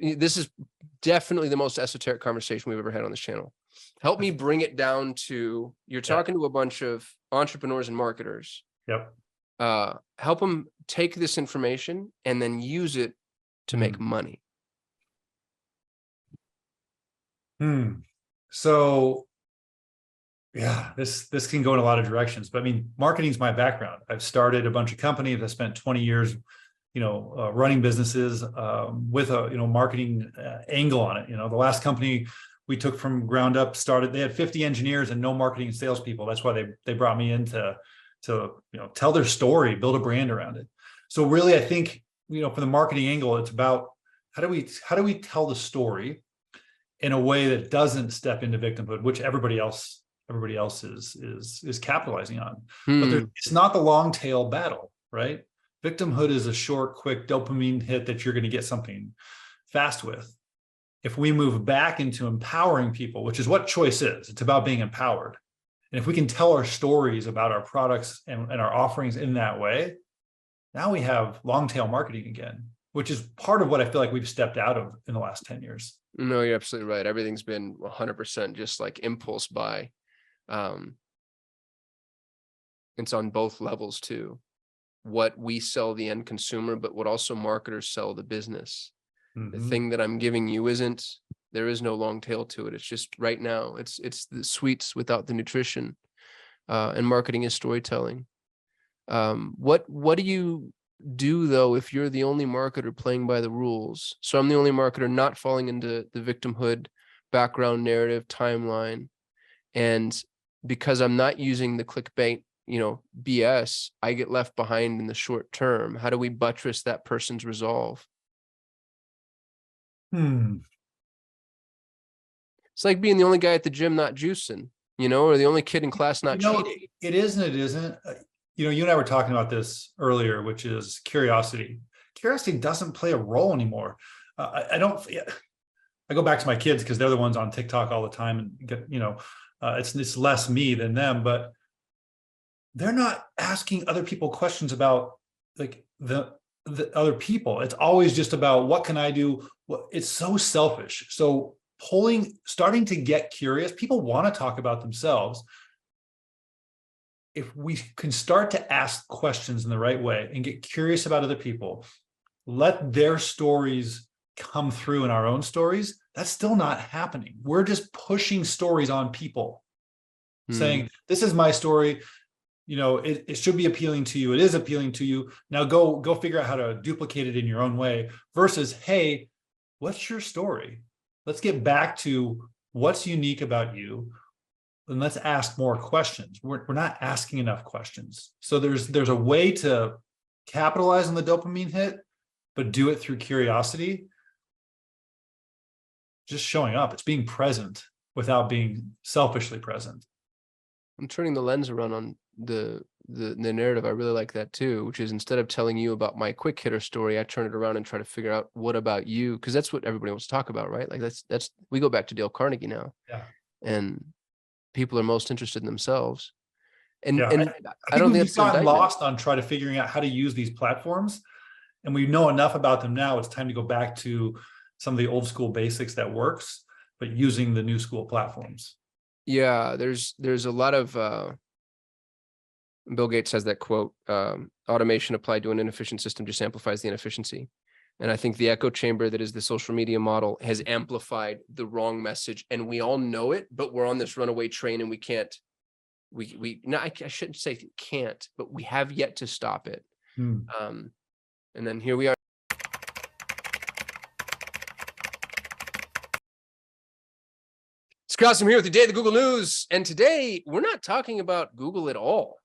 this is definitely the most esoteric conversation we've ever had on this channel. Help me bring it down to, you're talking to a bunch of entrepreneurs and marketers. Yep. Help them take this information and then use it to make money. So yeah, this can go in a lot of directions, but I mean, marketing is my background. I've started a bunch of companies. I spent 20 years, running businesses with a, marketing angle on it. The last company we took from ground up they had 50 engineers and no marketing and salespeople. That's why they brought me in to tell their story, build a brand around it. So really, I think, from the marketing angle, it's about how do we tell the story in a way that doesn't step into victimhood, which everybody else is capitalizing on. But it's not the long tail battle, right? Victimhood is a short, quick dopamine hit that you're going to get something fast with. If we move back into empowering people, which is what choice is, it's about being empowered. And if we can tell our stories about our products and our offerings in that way, now we have long tail marketing again, which is part of what I feel like we've stepped out of in the last 10 years. No, you're absolutely right. Everything's been 100% just like impulse buy. It's on both levels too. What we sell the end consumer, but what also marketers sell the business. The thing that I'm giving you there is no long tail to it. It's just right now, it's the sweets without the nutrition. And marketing is storytelling. What do you do though if you're the only marketer playing by the rules? So I'm the only marketer not falling into the victimhood background narrative timeline, and because I'm not using the clickbait BS, I get left behind in the short term. How do we buttress that person's resolve? It's like being the only guy at the gym not juicing, or the only kid in class not cheating. It is and it isn't. You and I were talking about this earlier, which is curiosity. Curiosity doesn't play a role anymore. I go back to my kids because they're the ones on TikTok all the time, and get, it's less me than them, but they're not asking other people questions about like the other people. It's always just about what can I do? It's so selfish. So starting to get curious, people want to talk about themselves. If we can start to ask questions in the right way and get curious about other people, let their stories come through in our own stories, that's still not happening. We're just pushing stories on people, saying, this is my story. It should be appealing to you. It is appealing to you. Now go figure out how to duplicate it in your own way versus, hey, what's your story? Let's get back to what's unique about you. And let's ask more questions. We're not asking enough questions. So there's a way to capitalize on the dopamine hit, but do it through curiosity. Just showing up. It's being present without being selfishly present. I'm turning the lens around on the narrative. I really like that too, which is instead of telling you about my quick hitter story, I turn it around and try to figure out what about you, because that's what everybody wants to talk about, right? Like that's we go back to Dale Carnegie now. Yeah. And people are most interested in themselves. And I don't think we've gotten lost on trying to figuring out how to use these platforms, and we know enough about them now. It's time to go back to some of the old school basics that works, but using the new school platforms. Yeah, there's a lot of Bill Gates has that quote, automation applied to an inefficient system just amplifies the inefficiency. And I think the echo chamber that is the social media model has amplified the wrong message, and we all know it, but we're on this runaway train and we can't, I shouldn't say can't, but we have yet to stop it. And then here we are. It's Kasim here with the Day of the Google News. And today we're not talking about Google at all.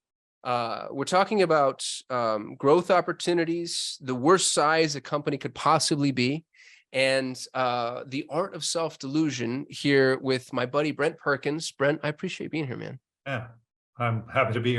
We're talking about growth opportunities, the worst size a company could possibly be, and the art of self-delusion here with my buddy, Brent Perkins. Brent, I appreciate being here, man. Yeah, I'm happy to be here.